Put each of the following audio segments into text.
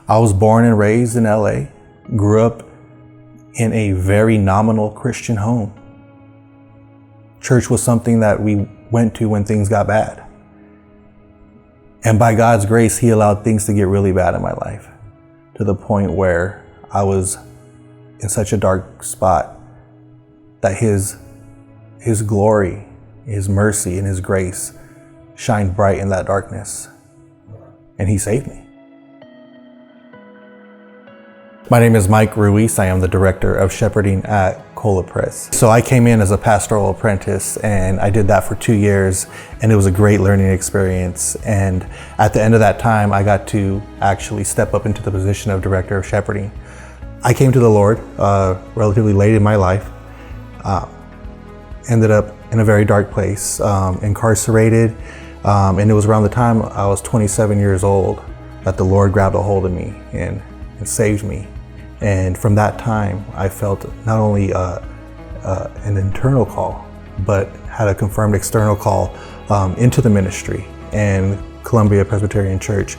I was born and raised in LA, grew up in a very nominal Christian home. Church was something that we went to when things got bad. And by God's grace, He allowed things to get really bad in my life, to the point where I was in such a dark spot that His glory, His mercy, and His grace shined bright in that darkness. And He saved me. My name is Mike Ruiz. I am the director of shepherding at Cola Press. So I came in as a pastoral apprentice, and I did that for 2 years, and it was a great learning experience. And at the end of that time, I got to actually step up into the position of director of shepherding. I came to the Lord relatively late in my life. Ended up in a very dark place, incarcerated, and it was around the time I was 27 years old that the Lord grabbed a hold of me and saved me. And from that time, I felt not only an internal call, but had a confirmed external call into the ministry. And Columbia Presbyterian Church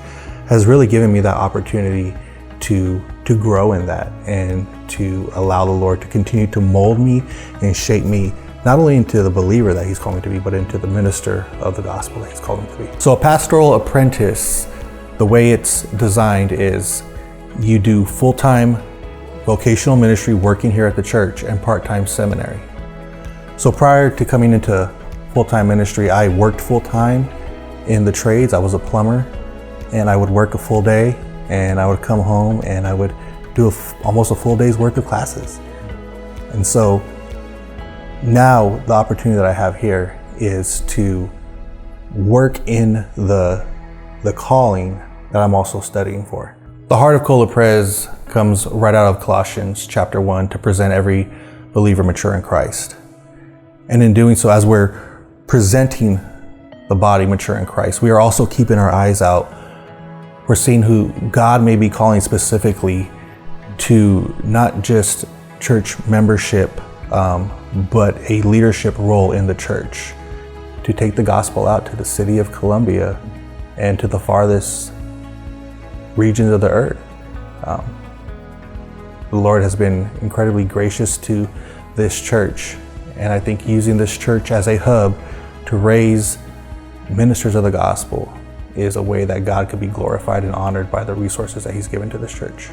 has really given me that opportunity to grow in that and to allow the Lord to continue to mold me and shape me, not only into the believer that He's called me to be, but into the minister of the gospel that He's called me to be. So a pastoral apprentice, the way it's designed is you do full-time vocational ministry working here at the church and part-time seminary. So prior to coming into full-time ministry, I worked full-time in the trades. I was a plumber, and I would work a full day, and I would come home and I would do almost a full day's worth of classes. And so now the opportunity that I have here is to work in the calling that I'm also studying for. The heart of Cola Press comes right out of Colossians chapter 1, to present every believer mature in Christ. And in doing so, as we're presenting the body mature in Christ, we are also keeping our eyes out. We're seeing who God may be calling specifically to not just church membership, but a leadership role in the church, to take the gospel out to the city of Columbia and to the farthest regions of the earth. The Lord has been incredibly gracious to this church, and I think using this church as a hub to raise ministers of the gospel is a way that God could be glorified and honored by the resources that He's given to this church.